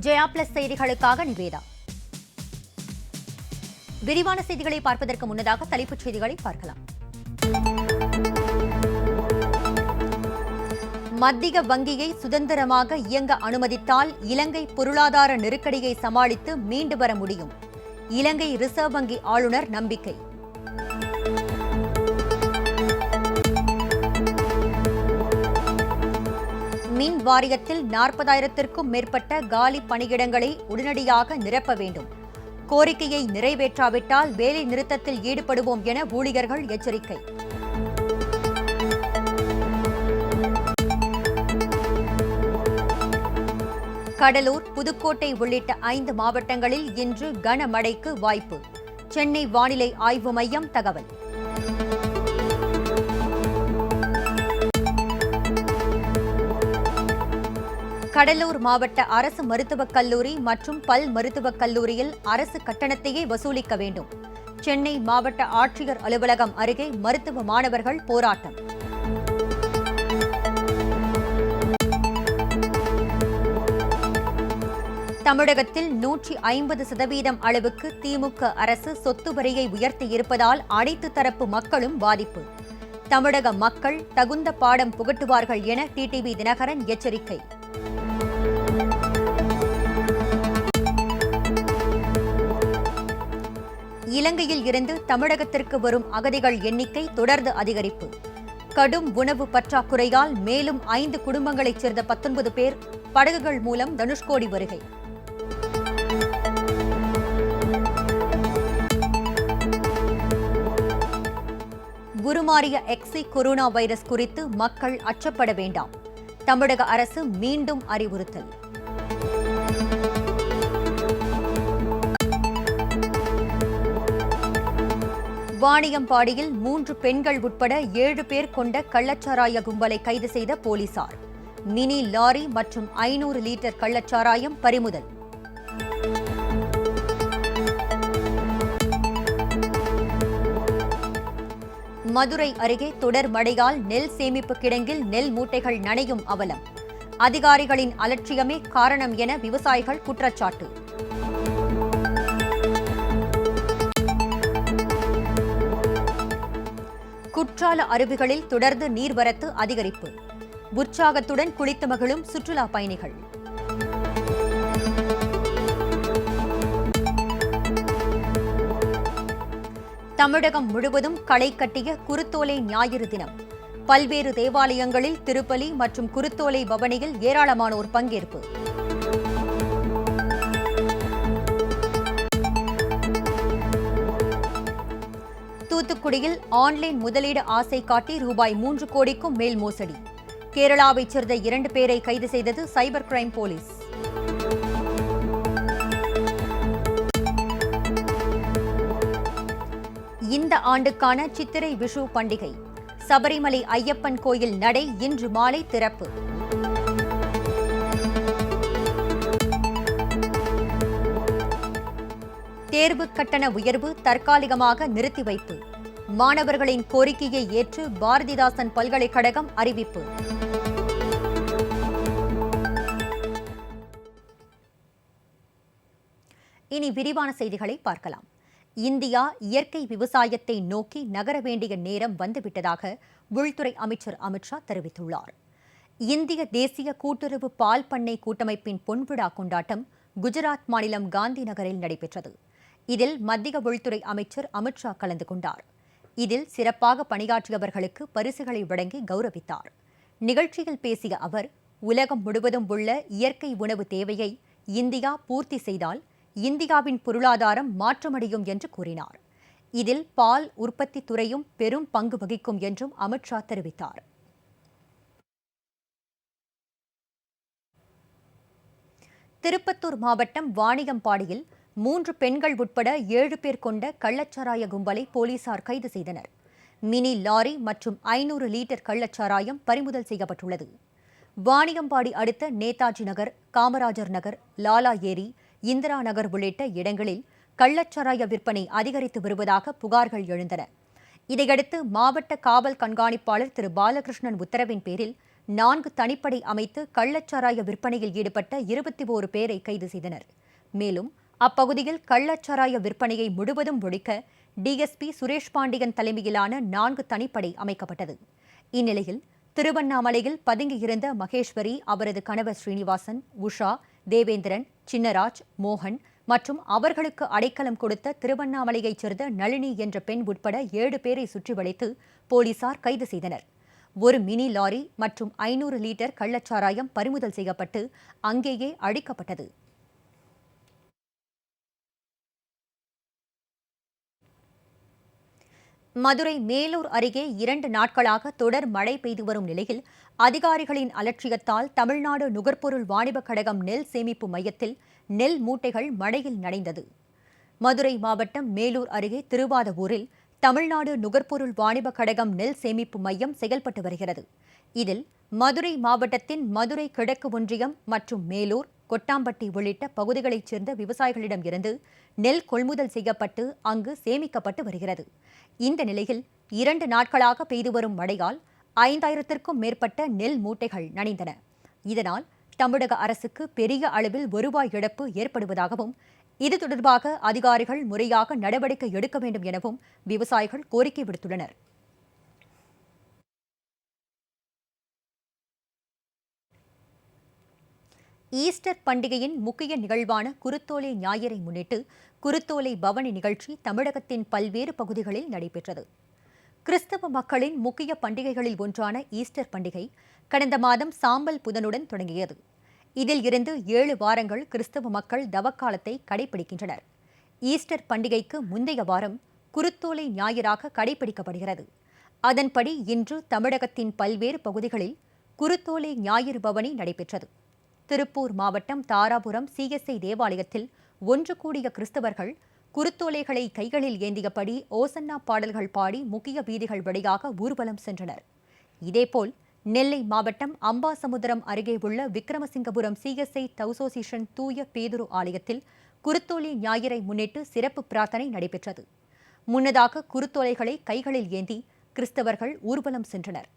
Jaya plus செய்திகளுக்காக நிவேதா. விரிவான செய்திகளை பார்ப்பதற்கு முன்னதாக தலைப்புச் செய்திகளை பார்க்கலாம். மத்திய வங்கியை சுதந்திரமாக இயங்க அனுமதித்தால் இலங்கை பொருளாதார நெருக்கடியை சமாளித்து மீண்டு வர முடியும். இலங்கை ரிசர்வ் வங்கி ஆளுநர் நம்பிக்கை. மின் வாரியத்தில் 40,000க்கும் மேற்பட்ட காலி பணியிடங்களை உடனடியாக நிரப்ப வேண்டும். கோரிக்கையை நிறைவேற்றாவிட்டால் வேலை நிறுத்தத்தில் ஈடுபடுவோம் என ஊழியர்கள் எச்சரிக்கை. கடலூர், புதுக்கோட்டை உள்ளிட்ட 5 மாவட்டங்களில் இன்று கனமழைக்கு வாய்ப்பு. சென்னை வானிலை ஆய்வு மையம் தகவல். கடலூர் மாவட்ட அரசு மருத்துவக் கல்லூரி மற்றும் பல் மருத்துவக் கல்லூரியில் அரசு கட்டணத்தையே வசூலிக்க வேண்டும். சென்னை மாவட்ட ஆட்சியர் அலுவலகம் அருகே மருத்துவ மாணவர்கள் போராட்டம். தமிழகத்தில் 150% அளவுக்கு திமுக அரசு சொத்து வரியை உயர்த்தியிருப்பதால் அனைத்து தரப்பு மக்களும் பாதிப்பு. தமிழக மக்கள் தகுந்த பாடம் புகட்டுவார்கள் என டிடிவி தினகரன் எச்சரிக்கை. இலங்கையில் இருந்து தமிழகத்திற்கு வரும் அகதிகள் எண்ணிக்கை தொடர்ந்து அதிகரிப்பு. கடும் உணவு பற்றாக்குறையால் மேலும் 5 குடும்பங்களைச் சேர்ந்த 19 பேர் படகுகள் மூலம் தனுஷ்கோடி வருகை. உருமாறிய எக்ஸி கொரோனா வைரஸ் குறித்து மக்கள் அச்சப்பட வேண்டாம். தமிழக அரசு மீண்டும் அறிவுறுத்தல். வாணியம்பாடியில் 3 பெண்கள் உட்பட 7 பேர் கொண்ட கள்ளச்சாராய கும்பலை கைது செய்த போலீசார். மினி லாரி மற்றும் 500 லிட்டர் கள்ளச்சாராயம் பறிமுதல். மதுரை அருகே தொடர் மழையால் நெல் சேமிப்பு கிடங்கில் நெல் மூட்டைகள் நனையும் அவலம். அதிகாரிகளின் அலட்சியமே காரணம் என விவசாயிகள் குற்றச்சாட்டு. குற்றால அருவிகளில் தொடர்ந்து நீர்வரத்து அதிகரிப்பு. உற்சாகத்துடன் குளித்து மகிழும் சுற்றுலா பயணிகள். தமிழகம் முழுவதும் களை கட்டிய குருத்தோலை ஞாயிறு தினம். பல்வேறு தேவாலயங்களில் திருப்பலி மற்றும் குருத்தோலை பவனியில் ஏராளமானோர் பங்கேற்பு. தூத்துக்குடியில் ஆன்லைன் முதலீடு ஆசை காட்டி ரூபாய் 3 கோடிக்கும் மேல் மோசடி. கேரளாவைச் சேர்ந்த 2 பேரை கைது செய்தது சைபர் கிரைம் போலீஸ். இந்த ஆண்டுக்கான சித்திரை விஷு பண்டிகை. சபரிமலை ஐயப்பன் கோயில் நடை இன்று மாலை திறப்பு. தேர்வு கட்டண உயர்வு தற்காலிகமாக நிறுத்தி வைப்பு. மாணவர்களின் கோரிக்கையை ஏற்று பாரதிதாசன் பல்கலைக்கழகம் அறிவிப்பு. இனி விரிவான செய்திகளை பார்க்கலாம். இந்தியா இயற்கை விவசாயத்தை நோக்கி நகர வேண்டிய நேரம் வந்துவிட்டதாக உள்துறை அமைச்சர் அமித்ஷா தெரிவித்துள்ளார். இந்திய தேசிய கூட்டுறவு பால் பண்ணை கூட்டமைப்பின் பொன்விழா கொண்டாட்டம் குஜராத் மாநிலம் காந்தி நகரில் நடைபெற்றது. இதில் மத்திய உள்துறை அமைச்சர் அமித்ஷா கலந்து கொண்டார். இதில் சிறப்பாக பணியாற்றியவர்களுக்கு பரிசுகளை வழங்கி கௌரவித்தார். நிகழ்ச்சியில் பேசிய அவர், உலகம் முழுவதும் உள்ள இயற்கை உணவு தேவையை இந்தியா பூர்த்தி செய்தால் இந்தியாவின் பொருளாதாரம் மாற்றமடையும் என்று கூறினார். இதில் பால் உற்பத்தி துறையும் பெரும் பங்கு வகிக்கும் என்றும் அமித்ஷா தெரிவித்தார். திருப்பத்தூர் மாவட்டம் வாணியம்பாடியில் 3 பெண்கள் உட்பட 7 பேர் கொண்ட கள்ளச்சாராய கும்பலை போலீசார் கைது செய்தனர். மினி லாரி மற்றும் 500 லிட்டர் கள்ளச்சாராயம் பறிமுதல் செய்யப்பட்டுள்ளது. வாணியம்பாடி அடுத்த நேதாஜி நகர், காமராஜர் நகர், லாலா ஏரி, இந்திரா நகர் உள்ளிட்ட இடங்களில் கள்ளச்சாராய விற்பனை அதிகரித்து வருவதாக புகார்கள் எழுந்தன. இதையடுத்து மாவட்ட காவல் கண்காணிப்பாளர் திரு பாலகிருஷ்ணன் உத்தரவின் பேரில் 4 தனிப்படை அமைத்து கள்ளச்சாராய விற்பனையில் ஈடுபட்ட 21 பேரை கைது செய்தனர். மேலும் அப்பகுதியில் கள்ளச்சாராய விற்பனையை முழுவதும் ஒழிக்க டிஎஸ்பி சுரேஷ் பாண்டியன் தலைமையிலான 4 தனிப்படை அமைக்கப்பட்டது. இந்நிலையில் திருவண்ணாமலையில் பதுங்கியிருந்த மகேஸ்வரி, அவரது கணவர் ஸ்ரீனிவாசன், உஷா, தேவேந்திரன், சின்னராஜ், மோகன் மற்றும் அவர்களுக்கு அடைக்கலம் கொடுத்த திருவண்ணாமலையைச் சேர்ந்த நளினி என்ற பெண் உட்பட 7 பேரை சுற்றி வளைத்து போலீசார் கைது செய்தனர். ஒரு மினி லாரி மற்றும் 500 லிட்டர் கள்ளச்சாராயம் பறிமுதல் செய்யப்பட்டு அங்கேயே அழிக்கப்பட்டது. மதுரை மேலூர் அருகே 2 நாட்களாக தொடர் மழை பெய்து வரும் நிலையில் அதிகாரிகளின் அலட்சியத்தால் தமிழ்நாடு நுகர்பொருள் வாணிபக் கழகம் நெல் சேமிப்பு மையத்தில் நெல் மூட்டைகள் மழையில் நனைந்தது. மதுரை மாவட்டம் மேலூர் அருகே திருவாதவூரில் தமிழ்நாடு நுகர்பொருள் வாணிபக் கழகம் நெல் சேமிப்பு மையம் செயல்பட்டு வருகிறது. இதில் மதுரை மாவட்டத்தின் மதுரை கிழக்கு ஒன்றியம் மற்றும் மேலூர், கொட்டாம்பட்டி உள்ளிட்ட பகுதிகளைச் சேர்ந்த விவசாயிகளிடம் இருந்து நெல் கொள்முதல் செய்யப்பட்டு அங்கு சேமிக்கப்பட்டு வருகிறது. இந்த நிலையில் 2 நாட்களாக பெய்து வரும் மழையால் 5000த்திற்கும் மேற்பட்ட நெல் மூட்டைகள் நனைந்தன. இதனால் தமிழக அரசுக்கு பெரிய அளவில் வருவாய் இழப்பு ஏற்படுவதாகவும், இது தொடர்பாக அதிகாரிகள் முறையாக நடவடிக்கை எடுக்க வேண்டும் எனவும் விவசாயிகள் கோரிக்கை விடுத்துள்ளனர். ஈஸ்டர் பண்டிகையின் முக்கிய நிகழ்வான குருத்தோலை ஞாயிறை முன்னிட்டு குருத்தோலை பவனி நிகழ்ச்சி தமிழகத்தின் பல்வேறு பகுதிகளில் நடைபெற்றது. கிறிஸ்தவ மக்களின் முக்கிய பண்டிகைகளில் ஒன்றான ஈஸ்டர் பண்டிகை கடந்த மாதம் சாம்பல் புதனுடன் தொடங்கியது. இதில் இருந்து 7 வாரங்கள் கிறிஸ்தவ மக்கள் தவக்காலத்தை கடைபிடிக்கின்றனர். ஈஸ்டர் பண்டிகைக்கு முந்தைய வாரம் குருத்தோலை ஞாயிறாக கடைபிடிக்கப்படுகிறது. அதன்படி இன்று தமிழகத்தின் பல்வேறு பகுதிகளில் குருத்தோலை ஞாயிறு பவனி நடைபெற்றது. திருப்பூர் மாவட்டம் தாராபுரம் சிஎஸ்ஐ தேவாலயத்தில் ஒன்று கூடிய கிறிஸ்தவர்கள் குருத்தோலைகளை கைகளில் ஏந்தியபடி ஓசன்னா பாடல்கள் பாடி முக்கிய வீதிகள் வழியாக ஊர்வலம் சென்றனர். இதேபோல் நெல்லை மாவட்டம் அம்பாசமுத்திரம் அருகே உள்ள விக்ரமசிங்கபுரம் சிஎஸ்ஐ தவுசோசிஷன் தூய பேதுரு ஆலயத்தில் குருத்தோலை ஞாயிறை முன்னிட்டு சிறப்பு பிரார்த்தனை நடைபெற்றது. முன்னதாக குருத்தோலைகளை கைகளில் ஏந்தி கிறிஸ்தவர்கள் ஊர்வலம் சென்றனர்.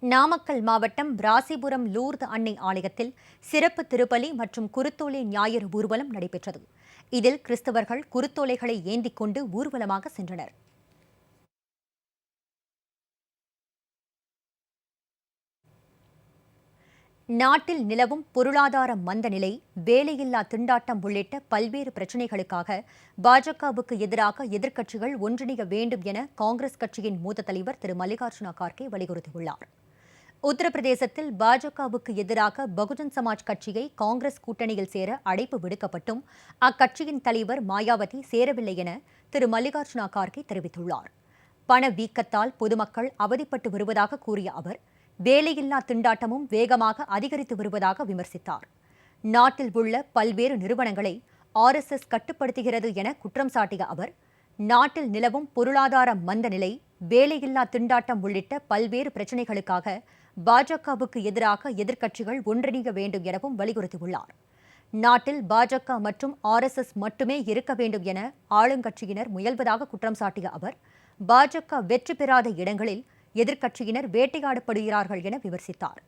நாமக்கல் மாவட்டம் ராசிபுரம் லூர்து அன்னை ஆலயத்தில் சிறப்பு திருப்பலி மற்றும் குருத்தோலை ஞாயிறு ஊர்வலம் நடைபெற்றது. இதில் கிறிஸ்தவர்கள் குருத்தோலைகளை ஏந்திக் கொண்டு ஊர்வலமாக சென்றனர். நாட்டில் நிலவும் பொருளாதார மந்த நிலை, வேலையில்லா திண்டாட்டம் உள்ளிட்ட பல்வேறு பிரச்சினைகளுக்காக பாஜகவுக்கு எதிராக எதிர்க்கட்சிகள் ஒன்றிணைய வேண்டும் என காங்கிரஸ் கட்சியின் மூத்த தலைவர் திரு மல்லிகார்ஜுன கார்கே வலியுறுத்தியுள்ளார். உத்தரப்பிரதேசத்தில் பாஜகவுக்கு எதிராக பகுஜன் சமாஜ் கட்சியை காங்கிரஸ் கூட்டணியில் சேர அழைப்பு விடுக்கப்பட்டும் அக்கட்சியின் தலைவர் மாயாவதி சேரவில்லை என திரு மல்லிகார்ஜுன கார்கே தெரிவித்துள்ளார். பணவீக்கத்தால் பொதுமக்கள் அவதிப்பட்டு வருவதாக கூறிய அவர், வேலையில்லா திண்டாட்டமும் வேகமாக அதிகரித்து வருவதாக விமர்சித்தார். நாட்டில் உள்ள பல்வேறு நிறுவனங்களை RSS கட்டுப்படுத்துகிறது என குற்றம் சாட்டிய அவர், நாட்டில் நிலவும் பொருளாதார மந்த நிலை, வேலையில்லா திண்டாட்டம் உள்ளிட்ட பல்வேறு பிரச்சினைகளுக்காக பாஜகவுக்கு எதிராக எதிர்க்கட்சிகள் ஒன்றிணைய வேண்டும் எனவும் வலியுறுத்தியுள்ளார். நாட்டில் பாஜக மற்றும் RSS மட்டுமே இருக்க வேண்டும் என ஆளுங்கட்சியினர் முயல்வதாக குற்றம் சாட்டிய அவர், பாஜக வெற்றி பெறாத இடங்களில் எதிர்க்கட்சியினர் வேட்டையாடப்படுகிறார்கள் என விமர்சித்தார்.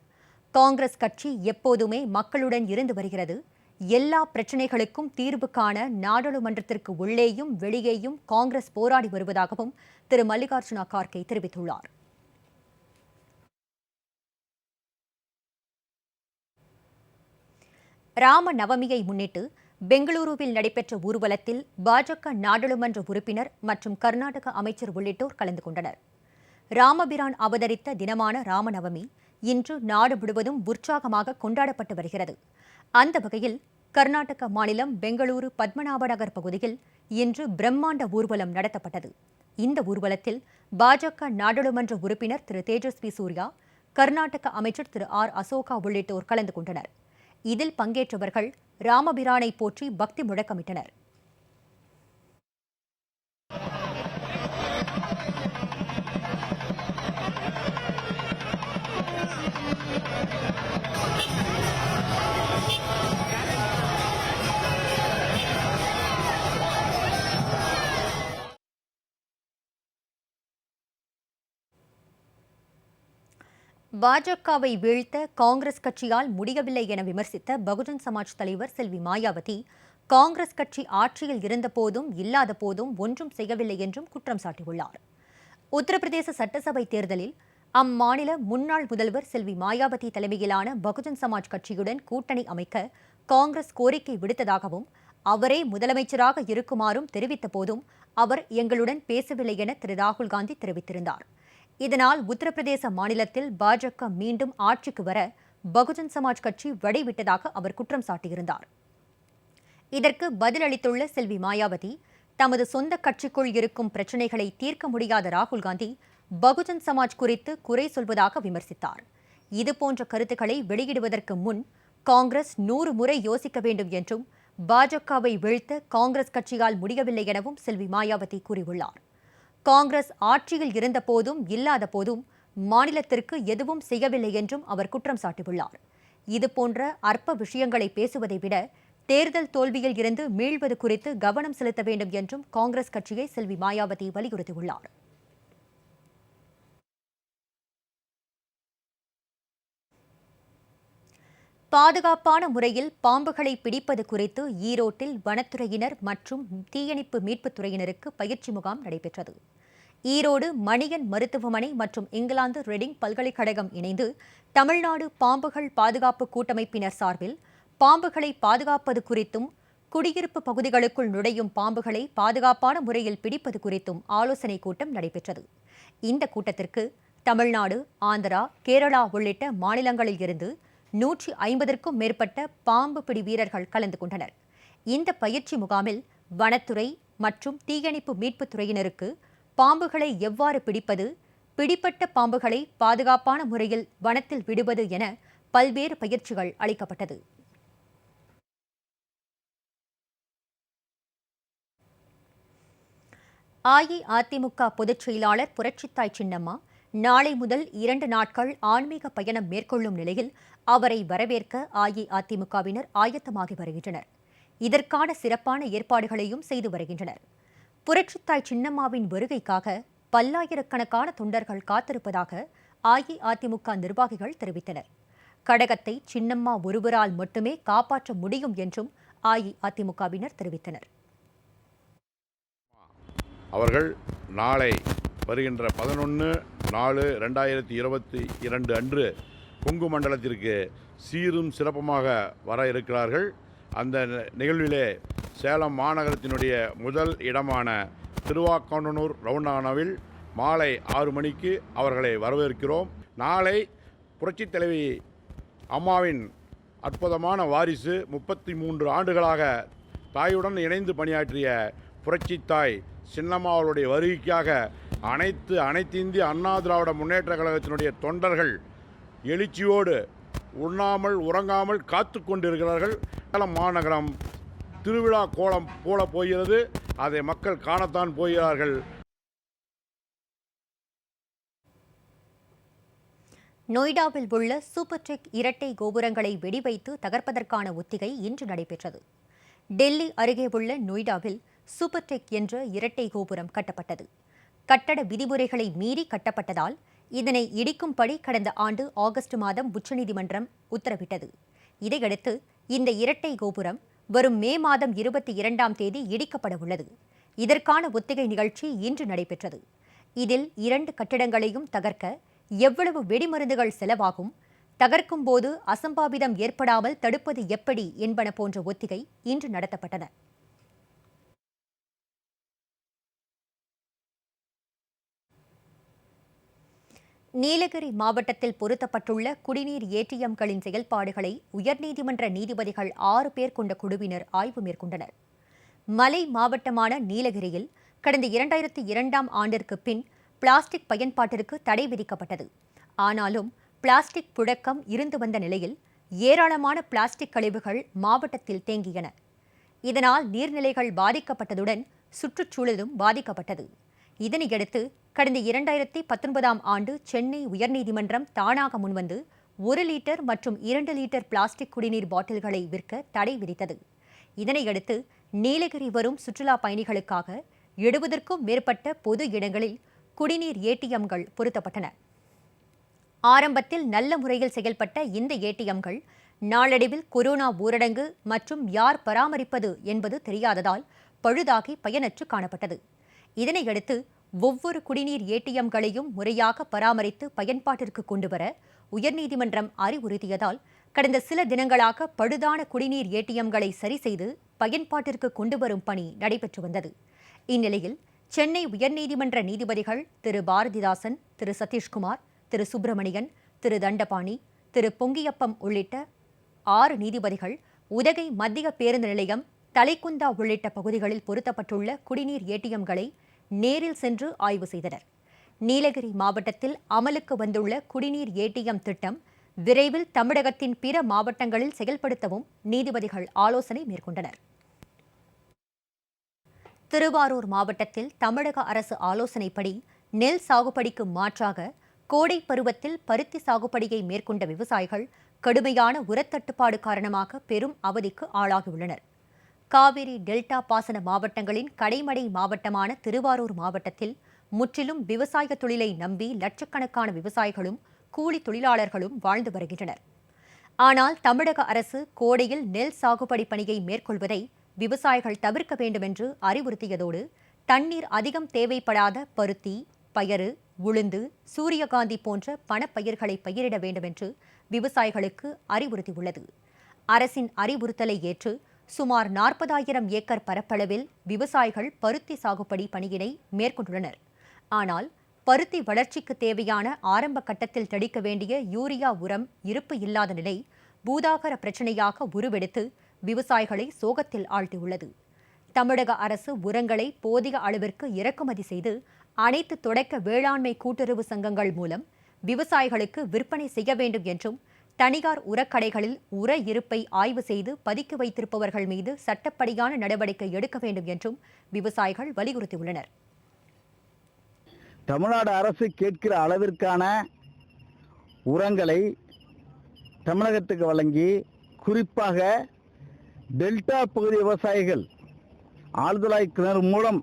காங்கிரஸ் கட்சி எப்போதுமே மக்களுடன் இருந்து வருகிறது. எல்லா பிரச்சினைகளுக்கும் தீர்வு காண நாடாளுமன்றத்திற்கு உள்ளேயும் வெளியேயும் காங்கிரஸ் போராடி வருவதாகவும் திரு மல்லிகார்ஜுன கார்கே தெரிவித்துள்ளார். ராம நவமியை முன்னிட்டு பெங்களூருவில் நடைபெற்ற ஊர்வலத்தில் பாஜக நாடாளுமன்ற உறுப்பினர் மற்றும் கர்நாடக அமைச்சர் உள்ளிட்டோர் கலந்து கொண்டனர். ராமபிரான் அவதரித்த தினமான ராமநவமி இன்று நாடு முழுவதும் உற்சாகமாக கொண்டாடப்பட்டு வருகிறது. அந்த வகையில் கர்நாடக மாநிலம் பெங்களூரு பத்மநாப நகர் பகுதியில் இன்று பிரம்மாண்ட ஊர்வலம் நடத்தப்பட்டது. இந்த ஊர்வலத்தில் பாஜக நாடாளுமன்ற உறுப்பினர் திரு தேஜஸ்வி சூர்யா, கர்நாடக அமைச்சர் திரு ஆர் அசோகா உள்ளிட்டோர் கலந்து கொண்டனர். இதில் பங்கேற்றவர்கள் ராமபிரானை போற்றி பக்தி முழக்கமிட்டனர். பாஜகவை வீழ்த்த காங்கிரஸ் கட்சியால் முடியவில்லை என விமர்சித்த பகுஜன் சமாஜ் தலைவர் செல்வி மாயாவதி, காங்கிரஸ் கட்சி ஆட்சியில் இருந்தபோதும் இல்லாத போதும் ஒன்றும் செய்யவில்லை என்றும் குற்றம் சாட்டியுள்ளார். உத்தரப்பிரதேச சட்டசபை தேர்தலில் அம்மாநில முன்னாள் முதல்வர் செல்வி மாயாவதி தலைமையிலான பகுஜன் சமாஜ் கட்சியுடன் கூட்டணி அமைக்க காங்கிரஸ் கோரிக்கை விடுத்ததாகவும், அவரே முதலமைச்சராக இருக்குமாறும் தெரிவித்த போதும் அவர் எங்களுடன் பேசவில்லை என திரு ராகுல் காந்தி தெரிவித்திருந்தார். இதனால் உத்தரப்பிரதேச மாநிலத்தில் பாஜக மீண்டும் ஆட்சிக்கு வர பகுஜன் சமாஜ் கட்சி வடைவிட்டதாக அவர் குற்றம் சாட்டியிருந்தார். இதற்கு பதிலளித்துள்ள செல்வி மாயாவதி, தமது சொந்த கட்சிக்குள் இருக்கும் பிரச்சினைகளை தீர்க்க முடியாத ராகுல் காந்தி பகுஜன் சமாஜ் குறித்து குறை சொல்வதாக விமர்சித்தார். இதுபோன்ற கருத்துக்களை வெளியிடுவதற்கு முன் காங்கிரஸ் 100 முறை யோசிக்க வேண்டும் என்றும், பாஜகவை வீழ்த்த காங்கிரஸ் கட்சியால் முடியவில்லை எனவும் செல்வி மாயாவதி கூறியுள்ளார். காங்கிரஸ் ஆட்சியில் இருந்தபோதும் இல்லாத போதும் மாநிலத்திற்கு எதுவும் செய்யவில்லை என்றும் அவர் குற்றம் சாட்டியுள்ளார். இதுபோன்ற அற்ப விஷயங்களை பேசுவதை விட தேர்தல் தோல்வியில் இருந்து மீள்வது குறித்து கவனம் செலுத்த வேண்டும் என்றும் காங்கிரஸ் கட்சியை செல்வி மாயாவதி வலியுறுத்தியுள்ளார். பாதுகாப்பான முறையில் பாம்புகளை பிடிப்பது குறித்து ஈரோட்டில் வனத்துறையினர் மற்றும் தீயணைப்பு மீட்புத் துறையினருக்கு பயிற்சி முகாம் நடைபெற்றது. ஈரோடு மணியன் மருத்துவமனை மற்றும் இங்கிலாந்து ரெடிங் பல்கலைக்கழகம் இணைந்து தமிழ்நாடு பாம்புகள் பாதுகாப்பு கூட்டமைப்பினர் சார்பில் பாம்புகளை பாதுகாப்பது குறித்தும், குடியிருப்பு பகுதிகளுக்குள் நுழையும் பாம்புகளை பாதுகாப்பான முறையில் பிடிப்பது குறித்தும் ஆலோசனைக் கூட்டம் நடைபெற்றது. இந்த கூட்டத்திற்கு தமிழ்நாடு, ஆந்திரா, கேரளா உள்ளிட்ட மாநிலங்களில் இருந்து 150க்கும் மேற்பட்ட பாம்பு பிடி வீரர்கள் கலந்து கொண்டனர். இந்த பயிற்சி முகாமில் வனத்துறை மற்றும் தீயணைப்பு மீட்புத் துறையினருக்கு பாம்புகளை எவ்வாறு பிடிப்பது, பிடிப்பட்ட பாம்புகளை பாதுகாப்பான முறையில் வனத்தில் விடுவது என பல்வேறு பயிற்சிகள் அளிக்கப்பட்டது. அஇஅதிமுக பொதுச் செயலாளர் புரட்சித்தாய் சின்னம்மா நாளை முதல் 2 நாட்கள் ஆன்மீக பயணம் மேற்கொள்ளும் நிலையில் அவரை வரவேற்க அஇஅதிமுகவினர் ஆயத்தமாகி வருகின்றனர். இதற்கான சிறப்பான ஏற்பாடுகளையும் செய்து வருகின்றனர். புரட்சித்தாய் சின்னம்மாவின் வருகைக்காக பல்லாயிரக்கணக்கான தொண்டர்கள் காத்திருப்பதாக அஇஅதிமுக நிர்வாகிகள் தெரிவித்தனர். கடகத்தை சின்னம்மா ஒருவரால் மட்டுமே காப்பாற்ற முடியும் என்றும் அஇஅதிமுகவினர் தெரிவித்தனர். அவர்கள் நாளை வருகின்ற 11/4/2022 அன்று கொங்கு மண்டலத்திற்கு சீரும் சிறப்புமாக வர இருக்கிறார்கள். அந்த நிகழ்விலே சேலம் மாநகரத்தினுடைய முதல் இடமான திருவாக்கானூர் ரவுண்டானாவில் மாலை 6 மணிக்கு அவர்களை வரவேற்கிறோம். நாளை புரட்சித் தலைவி அம்மாவின் அற்புதமான வாரிசு 33 ஆண்டுகளாக தாயுடன் இணைந்து பணியாற்றிய புரட்சித்தாய் சின்னம்மா அவர்களுடைய வருகைக்காக அனைத்து இந்திய அண்ணா திராவிட முன்னேற்ற கழகத்தினுடைய தொண்டர்கள் எழுச்சியோடு உண்ணாமல் உறங்காமல் காத்து கொண்டிருக்கிறார்கள். சேலம் மாநகரம் திருவிழா கோலம் போல போகிறது. அதை மக்கள் காணத்தான் போகிறார்கள். நொய்டாவில் உள்ள சூப்பர் டெக் இரட்டை கோபுரங்களை வெடிவைத்து தகர்ப்பதற்கான ஒத்திகை இன்று நடைபெற்றது. டெல்லி அருகே உள்ள நொய்டாவில் சூப்பர் டெக் என்ற இரட்டை கோபுரம் கட்டப்பட்டது. கட்டட விதிமுறைகளை மீறி கட்டப்பட்டதால் இதனை இடிக்கும்படி கடந்த ஆண்டு ஆகஸ்ட் மாதம் உச்சநீதிமன்றம் உத்தரவிட்டது. இதையடுத்து இந்த இரட்டை கோபுரம் வரும் மே மாதம் 22ஆம் தேதி இடிக்கப்பட உள்ளது. இதற்கான ஒத்திகை நிகழ்ச்சி இன்று நடைபெற்றது. இதில் 2 கட்டிடங்களையும் தகர்க்க எவ்வளவு வெடிமருந்துகள் செலவாகும், தகர்க்கும் போது அசம்பாவிதம் ஏற்படாமல் தடுப்பது எப்படி என்பன போன்ற ஒத்திகை இன்று நடத்தப்பட்டன. நீலகிரி மாவட்டத்தில் பொருத்தப்பட்டுள்ள குடிநீர் ஏடிஎம்களின் செயல்பாடுகளை உயர்நீதிமன்ற நீதிபதிகள் 6 பேர் கொண்ட குழுவினர் ஆய்வு மேற்கொண்டனர். மலை மாவட்டமான நீலகிரியில் கடந்த 2002ஆம் ஆண்டிற்கு பின் பிளாஸ்டிக் பயன்பாட்டிற்கு தடை விதிக்கப்பட்டது. ஆனாலும் பிளாஸ்டிக் புழக்கம் இருந்து வந்த நிலையில் ஏராளமான பிளாஸ்டிக் கழிவுகள் மாவட்டத்தில் தேங்கியன. இதனால் நீர்நிலைகள் பாதிக்கப்பட்டதுடன் சுற்றுச்சூழலும் பாதிக்கப்பட்டது. இதனையடுத்து கடந்த 2019ஆம் ஆண்டு சென்னை உயர்நீதிமன்றம் தானாக முன்வந்து 1 லிட்டர் மற்றும் 2 லிட்டர் பிளாஸ்டிக் குடிநீர் பாட்டில்களை விற்க தடை விதித்தது. இதனையடுத்து நீலகிரி வரும் சுற்றுலா பயணிகளுக்காக 70க்கும் மேற்பட்ட பொது இடங்களில் குடிநீர் ஏடிஎம்கள் பொருத்தப்பட்டன. ஆரம்பத்தில் நல்ல முறையில் செயல்பட்ட இந்த ஏடிஎம்கள் நாளடைவில் கொரோனா ஊரடங்கு மற்றும் யார் பராமரிப்பது என்பது தெரியாததால் பழுதாகி பயனற்று காணப்பட்டது. இதனையடுத்து ஒவ்வொரு குடிநீர் ஏடிஎம்களையும் முறையாக பராமரித்து பயன்பாட்டிற்கு கொண்டுவர உயர்நீதிமன்றம் அறிவுறுத்தியதால் கடந்த சில தினங்களாக பழுதான குடிநீர் ஏடிஎம்களை சரி செய்து பயன்பாட்டிற்கு கொண்டுவரும் பணி நடைபெற்று வந்தது. இந்நிலையில் சென்னை உயர்நீதிமன்ற நீதிபதிகள் திரு பாரதிதாசன், திரு சதீஷ்குமார், திரு சுப்பிரமணியன், திரு தண்டபாணி, திரு பொங்கியப்பம் உள்ளிட்ட 6 நீதிபதிகள் உதகை மத்திய பேருந்து நிலையம், தலைக்குந்தா உள்ளிட்ட பகுதிகளில் பொருத்தப்பட்டுள்ள குடிநீர் ஏடிஎம்களை நேரில் சென்று ஆய்வு செய்தனர். நீலகிரி மாவட்டத்தில் அமலுக்கு வந்துள்ள குடிநீர் ஏடிஎம் திட்டம் விரைவில் தமிழகத்தின் பிற மாவட்டங்களில் செயல்படுத்தவும் நீதிபதிகள் ஆலோசனை மேற்கொண்டனர். திருவாரூர் மாவட்டத்தில் தமிழக அரசு ஆலோசனைப்படி நெல் சாகுபடிக்கு மாற்றாக கோடை பருவத்தில் பருத்தி சாகுபடியை மேற்கொண்ட விவசாயிகள் கடுமையான உரத்தட்டுப்பாடு காரணமாக பெரும் அவதிக்கு ஆளாகியுள்ளனர். காவிரி டெல்டா பாசன மாவட்டங்களின் கடைமடை மாவட்டமான திருவாரூர் மாவட்டத்தில் முற்றிலும் விவசாய தொழிலை நம்பி லட்சக்கணக்கான விவசாயிகளும் கூலி தொழிலாளர்களும் வாழ்ந்து வருகின்றனர். ஆனால் தமிழக அரசு கோடையில் நெல் சாகுபடி பணியை மேற்கொள்வதை விவசாயிகள் தவிர்க்க வேண்டும் என்று அறிவுறுத்தியதோடு தண்ணீர் அதிகம் தேவைப்படாத பருத்தி, பயறு, உளுந்து, சூரியகாந்தி போன்ற பணப்பயிர்களை பயிரிட வேண்டும் என்று விவசாயிகளுக்கு அறிவுறுத்தியுள்ளது. அரசின் அறிவுறுத்தலை ஏற்று சுமார் 40,000 ஏக்கர் பரப்பளவில் விவசாயிகள் பருத்தி சாகுபடி பணியினை மேற்கொண்டுள்ளனர். ஆனால் பருத்தி வளர்ச்சிக்கு தேவையான ஆரம்ப கட்டத்தில் தெளிக்க வேண்டிய யூரியா உரம் இருப்பு இல்லாத நிலை பூதாகர பிரச்சினையாக உருவெடுத்து விவசாயிகளை சோகத்தில் ஆழ்த்தியுள்ளது. தமிழக அரசு உரங்களை போதிய அளவிற்கு இறக்குமதி செய்து அனைத்து தொடக்க வேளாண்மை கூட்டுறவு சங்கங்கள் மூலம் விவசாயிகளுக்கு விற்பனை செய்ய வேண்டும் என்றும் தனியார் உரக்கடைகளில் உர இருப்பை ஆய்வு செய்து பதுக்கி வைத்திருப்பவர்கள் மீது சட்டப்படியான நடவடிக்கை எடுக்க வேண்டும் என்றும் விவசாயிகள் வலியுறுத்தியுள்ளனர். தமிழ்நாடு அரசு கேட்கிற அளவிற்கான உரங்களை தமிழகத்துக்கு வழங்கி குறிப்பாக டெல்டா பகுதி விவசாயிகள் ஆழ்துளை கிணறு மூலம்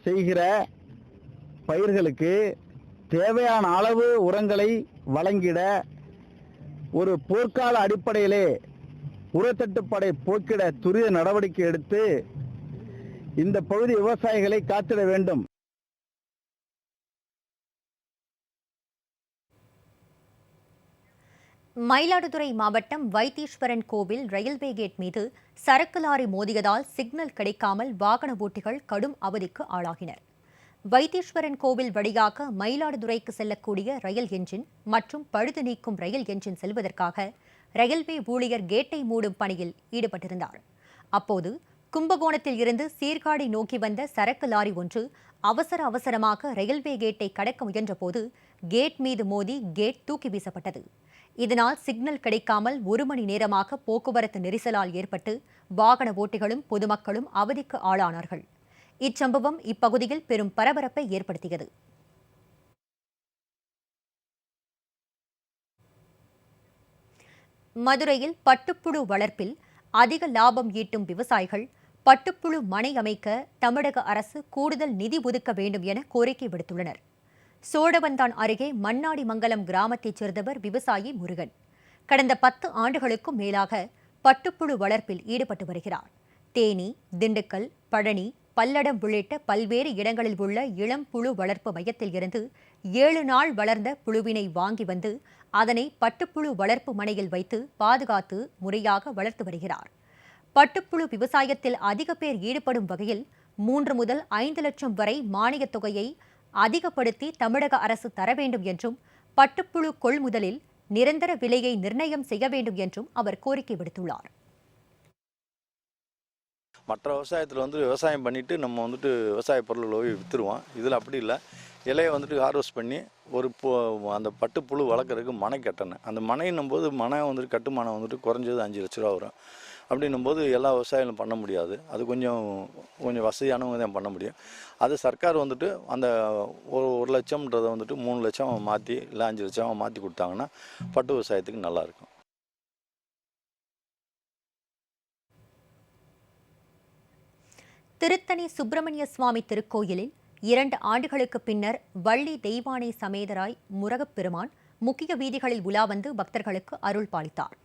செய்கிற பயிர்களுக்கு தேவையான அளவு உரங்களை வழங்கிட ஒரு போர்க்கால அடிப்படையிலே உரத்தட்டுப்பாடை போக்கிட துரித நடவடிக்கை எடுத்து இந்த பகுதி விவசாயிகளை காத்திட வேண்டும். மயிலாடுதுறை மாவட்டம் வைத்தீஸ்வரன் கோவில் ரயில்வே கேட் மீது சரக்கு லாரி மோதியதால் சிக்னல் கிடைக்காமல் வாகன ஓட்டிகள் கடும் அவதிக்கு ஆளாகினர். வைத்தீஸ்வரன் கோவில் வழியாக மயிலாடுதுறைக்கு செல்லக்கூடிய ரயில் என்ஜின் மற்றும் பழுது நீக்கும் ரயில் என்ஜின் செல்வதற்காக ரயில்வே ஊழியர் கேட்டை மூடும் பணியில் ஈடுபட்டிருந்தார். அப்போது கும்பகோணத்தில் இருந்து சீர்காழி நோக்கி வந்த சரக்கு லாரி ஒன்று அவசரமாக ரயில்வே கேட்டை கடக்க முயன்றபோது கேட் மீது மோதி கேட் தூக்கி வீசப்பட்டது. இதனால் சிக்னல் கிடைக்காமல் 1 மணி நேரமாக போக்குவரத்து நெரிசலால் ஏற்பட்டு வாகன ஓட்டிகளும் பொதுமக்களும் அவதிக்கு ஆளானார்கள். இச்சம்பவம் இப்பகுதியில் பெரும் பரபரப்பை ஏற்படுத்தியது. மதுரையில் பட்டுப்புழு வளர்ப்பில் அதிக லாபம் ஈட்டும் விவசாயிகள் பட்டுப்புழு மனை அமைக்க தமிழக அரசு கூடுதல் நிதி ஒதுக்க வேண்டும் என கோரிக்கை விடுத்துள்ளனர். சோழவந்தான் அருகே மண்ணாடிமங்கலம் கிராமத்தைச் சேர்ந்தவர் விவசாயி முருகன். கடந்த 10 ஆண்டுகளுக்கும் மேலாக பட்டுப்புழு வளர்ப்பில் ஈடுபட்டு வருகிறார். தேனி, திண்டுக்கல், பழனி, பல்லடம் உள்ளிட்ட பல்வேறு இடங்களில் உள்ள இளம் புழு வளர்ப்பு மையத்தில் இருந்து 7 நாள் வளர்ந்த புழுவினை வாங்கி வந்து அதனை பட்டுப்புழு வளர்ப்பு மனையில் வைத்து பாதுகாத்து முறையாக வளர்த்து வருகிறார். பட்டுப்புழு விவசாயத்தில் அதிக பேர் ஈடுபடும் வகையில் 3 முதல் 5 லட்சம் வரை மானியத் தொகையை அதிகப்படுத்தி தமிழக அரசு தர வேண்டும் என்றும் பட்டுப்புழு கொள்முதலில் நிரந்தர விலையை நிர்ணயம் செய்ய வேண்டும் என்றும் அவர் கோரிக்கை விடுத்துள்ளார். மற்ற விவசாயத்தில் விவசாயம் பண்ணிவிட்டு நம்ம விவசாய பொருள்களை போய் விற்றுருவோம். இதில் அப்படி இல்லை. இலையை ஹார்வெஸ்ட் பண்ணி ஒரு அந்த பட்டுப்புழு வளர்க்குறதுக்கு மனை கட்டணும். அந்த மனைன்னும் போது மனை கட்டுமானம் குறைஞ்சது 5 லட்ச ரூபா வரும். அப்படின்னும்போது எல்லா விவசாயிகளும் பண்ண முடியாது. அது கொஞ்சம் வசதியானவங்க தான் பண்ண முடியும். அது சர்க்கார் அந்த 1 லட்சம்ன்றதை 3 லட்சம் மாற்றி இல்லை 5 லட்சம் மாற்றி கொடுத்தாங்கன்னா பட்டு விவசாயத்துக்கு நல்லாயிருக்கும். திருத்தணி சுப்பிரமணிய சுவாமி திருக்கோயிலில் 2 ஆண்டுகளுக்கு பின்னர் வள்ளி தெய்வானை சமேதராய் முருகப்பெருமான் முக்கிய வீதிகளில் உலா வந்து பக்தர்களுக்கு அருள் பாலித்தார்.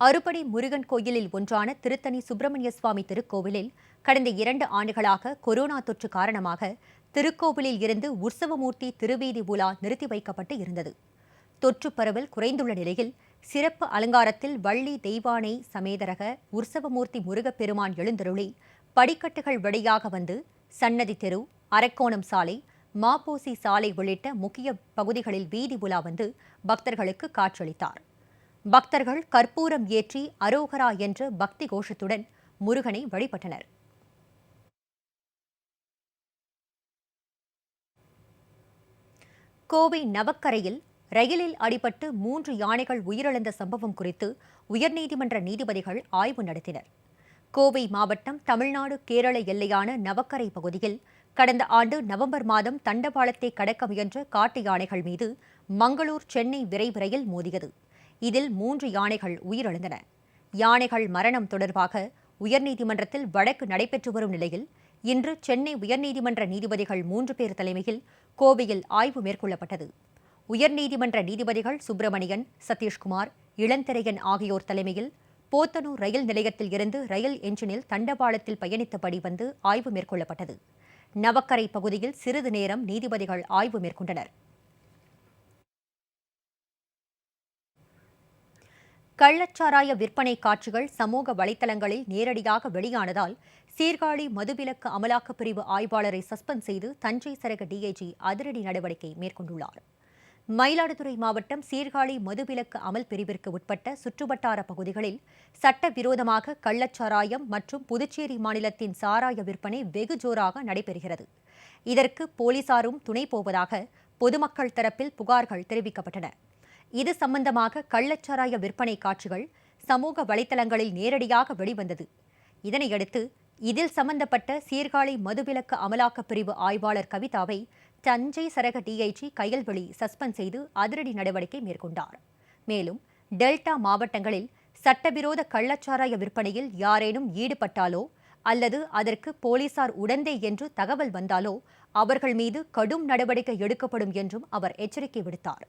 அறுபடை முருகன் கோயிலில் ஒன்றான திருத்தணி சுப்பிரமணிய சுவாமி திருக்கோவிலில் கடந்த 2 ஆண்டுகளாக கொரோனா தொற்று காரணமாக திருக்கோவிலில் இருந்து உற்சவமூர்த்தி திருவீதி உலா நிறுத்தி வைக்கப்பட்டு இருந்தது. தொற்று பரவல் குறைந்துள்ள நிலையில் சிறப்பு அலங்காரத்தில் வள்ளி தெய்வானை சமேதரக உற்சவமூர்த்தி முருகப்பெருமான் எழுந்தருளி படிக்கட்டுகள் வழியாக வந்து சன்னதி தெரு, அரக்கோணம் சாலை, மாப்போசி சாலை உள்ளிட்ட முக்கிய பகுதிகளில் வீதி உலா வந்து பக்தர்களுக்கு காட்சியளித்தார். பக்தர்கள் கற்பூரம் ஏற்றி அரோகரா என்ற பக்தி கோஷத்துடன் முருகனை வழிபட்டனர். கோவை நவக்கரையில் ரயிலில் அடிபட்டு 3 யானைகள் உயிரிழந்த சம்பவம் குறித்து உயர்நீதிமன்ற நீதிபதிகள் ஆய்வு நடத்தினர். கோவை மாவட்டம் தமிழ்நாடு கேரள எல்லையான நவக்கரை பகுதியில் கடந்த ஆண்டு நவம்பர் மாதம் தண்டவாளத்தை கடக்க முயன்ற காட்டு யானைகள் மீது மங்களூர் சென்னை விரைவு ரயில் மோதியது. இதில் 3 யானைகள் உயிரிழந்தன. யானைகள் மரணம் தொடர்பாக உயர்நீதிமன்றத்தில் வழக்கு நடைபெற்று வரும் நிலையில் இன்று சென்னை உயர்நீதிமன்ற நீதிபதிகள் 3 பேர் தலைமையில் கோவையில் ஆய்வு மேற்கொள்ளப்பட்டது. உயர்நீதிமன்ற நீதிபதிகள் சுப்பிரமணியன், சதீஷ்குமார், இளந்திரையன் ஆகியோர் தலைமையில் போத்தனூர் ரயில் நிலையத்தில் இருந்து ரயில் என்ஜினில் தண்டவாளத்தில் பயணித்தபடி வந்து ஆய்வு மேற்கொள்ளப்பட்டது. நவக்கரை பகுதியில் சிறிது நேரம் நீதிபதிகள் ஆய்வு மேற்கொண்டனர். கள்ளச்சாராய விற்பனை காட்சிகள் சமூக வலைதளங்களில் நேரடியாக வெளியானதால் சீர்காழி மதுவிலக்கு அமலாக்கப் பிரிவு ஆய்வாளரை சஸ்பெண்ட் செய்து தஞ்சை சரக டிஐஜி அதிரடி நடவடிக்கை மேற்கொண்டுள்ளார். மயிலாடுதுறை மாவட்டம் சீர்காழி மதுவிலக்கு அமல் பிரிவிற்கு உட்பட்ட சுற்றுவட்டார பகுதிகளில் சட்டவிரோதமாக கள்ளச்சாராயம் மற்றும் புதுச்சேரி மாநிலத்தின் சாராய விற்பனை வெகு ஜோராக நடைபெறுகிறது. இதற்கு போலீசாரும் துணை போவதாக பொதுமக்கள் தரப்பில் புகார்கள் தெரிவிக்கப்பட்டன. இது சம்பந்தமாக கள்ளச்சாராய விற்பனை காட்சிகள் சமூக வலைதளங்களில் நேரடியாக வெளிவந்தது. இதனையடுத்து இதில் சம்பந்தப்பட்ட சீர்காழி மதுவிலக்கு அமலாக்கப் பிரிவு ஆய்வாளர் கவிதாவை தஞ்சை சரக டிஐஜி கயல்வெளி சஸ்பெண்ட் செய்து அதிரடி நடவடிக்கை மேற்கொண்டார். மேலும் டெல்டா மாவட்டங்களில் சட்டவிரோத கள்ளச்சாராய விற்பனையில் யாரேனும் ஈடுபட்டாலோ அல்லது அதற்கு போலீசார் உடந்தை என்று தகவல் வந்தாலோ அவர்கள் மீது கடும் நடவடிக்கை எடுக்கப்படும் என்றும் அவர் எச்சரிக்கை விடுத்தார்.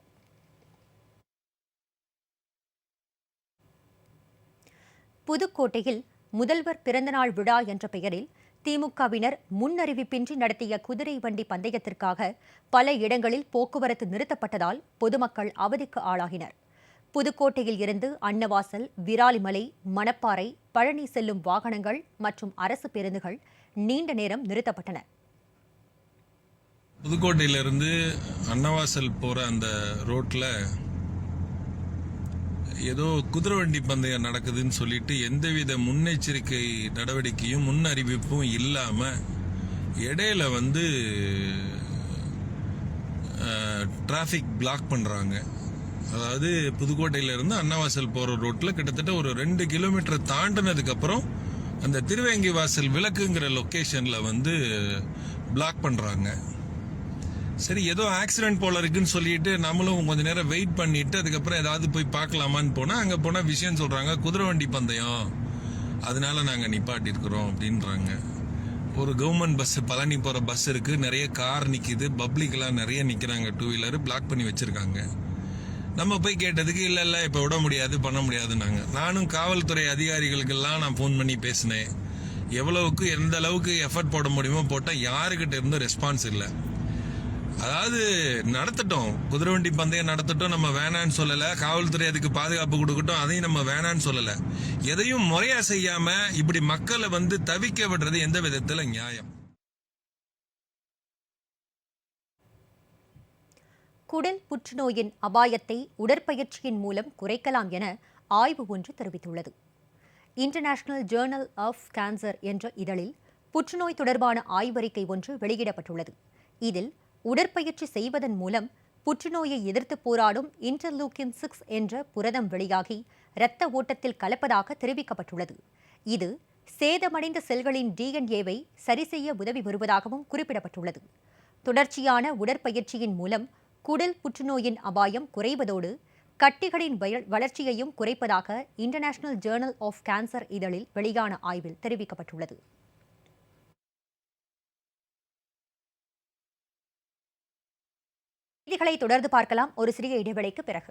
புதுக்கோட்டையில் முதல்வர் பிறந்தநாள் விழா என்ற பெயரில் திமுகவினர் முன்னறிவிப்பின்றி நடத்திய குதிரை வண்டி பந்தயத்திற்காக பல இடங்களில் போக்குவரத்து நிறுத்தப்பட்டதால் பொதுமக்கள் அவதிக்கு ஆளாகினர். புதுக்கோட்டையில் இருந்து அன்னவாசல், விராலிமலை, மணப்பாறை, பழனி செல்லும் வாகனங்கள் மற்றும் அரசு பேருந்துகள் நீண்ட நேரம் நிறுத்தப்பட்டன. புதுக்கோட்டையிலிருந்து அன்னவாசல் போற அந்த ரோட்ல ஏதோ குதிரை வண்டி பந்தயம் நடக்குதுன்னு சொல்லிட்டு எந்தவித முன்னெச்சரிக்கை நடவடிக்கையும் முன் அறிவிப்பும் இல்லாம இடையில டிராஃபிக் பிளாக் பண்றாங்க. அதாவது புதுக்கோட்டையில இருந்து அன்னவாசல் போற ரோட்ல கிட்டத்தட்ட ஒரு 2 கிலோமீட்டர் தாண்டினதுக்கு அப்புறம் அந்த திருவேங்கி வாசல் விளக்குங்கிற லொகேஷன்ல பிளாக் பண்றாங்க. சரி, ஏதோ ஆக்சிடென்ட் போல இருக்குன்னு சொல்லிட்டு நம்மளும் கொஞ்ச நேரம் வெயிட் பண்ணிட்டு அதுக்கப்புறம் ஏதாவது போய் பார்க்கலாமான்னு போனா அங்க போனா விஷயம் சொல்றாங்க, குதிரை வண்டி பந்தயம், அதனால நாங்க நிப்பாட்டி இருக்கிறோம் அப்படின்றாங்க. ஒரு கவர்மெண்ட் பஸ், பழனி போற பஸ் இருக்கு, நிறைய கார் நிக்குது, பப்ளிக் எல்லாம் நிறைய நிக்கிறாங்க, 2 வீலர் பிளாக் பண்ணி வச்சிருக்காங்க. நம்ம போய் கேட்டதுக்கு இல்ல இப்ப விட முடியாது, பண்ண முடியாதுன்னாங்க. நானும் காவல்துறை அதிகாரிகளுக்கெல்லாம் நான் போன் பண்ணி பேசினேன். எவ்வளவுக்கு எந்த அளவுக்கு எஃபர்ட் போட முடியுமோ போட்டா யாருக்கிட்ட இருந்து ரெஸ்பான்ஸ் இல்லை. அதாவது நடத்தட்டும், குதிரை வண்டி பந்தயம் நடத்தட்டும், நம்ம வேணான்னு சொல்லல. காவல்துறை அதுக்கு பாதுகாப்பு கொடுக்கட்டும், அதையும் நம்ம வேணான்னு சொல்லல. எதையும் முறையா செய்யாம இப்படி மக்களை தவிக்க விடுறது எந்த விதத்துல நியாயம்? குடல் புற்றுநோயின் அபாயத்தை உடற்பயிற்சியின் மூலம் குறைக்கலாம் என ஆய்வு ஒன்று தெரிவித்துள்ளது. இன்டர்நேஷனல் ஜேர்னல் ஆஃப் கேன்சர் என்ற இதழில் புற்றுநோய் தொடர்பான ஆய்வறிக்கை ஒன்று வெளியிடப்பட்டுள்ளது. இதில் உடற்பயிற்சி செய்வதன் மூலம் புற்றுநோயை எதிர்த்து போராடும் இன்டர்லூக்கின் 6 என்ற புரதம் வெளியாகி இரத்த ஓட்டத்தில் கலப்பதாக தெரிவிக்கப்பட்டுள்ளது. இது சேதமடைந்த செல்களின் டிஎன்ஏவை சரிசெய்ய உதவி வருவதாகவும் குறிப்பிடப்பட்டுள்ளது. தொடர்ச்சியான உடற்பயிற்சியின் மூலம் குடல் புற்றுநோயின் அபாயம் குறைவதோடு கட்டிகளின் வளர்ச்சியையும் குறைப்பதாக இன்டர்நேஷனல் ஜேர்னல் ஆஃப் கேன்சர் இதழில் வெளியான ஆய்வில் தெரிவிக்கப்பட்டுள்ளது. செய்திகளை தொடர்ந்து பார்க்கலாம் ஒரு சிறிய இடைவேளைக்கு பிறகு.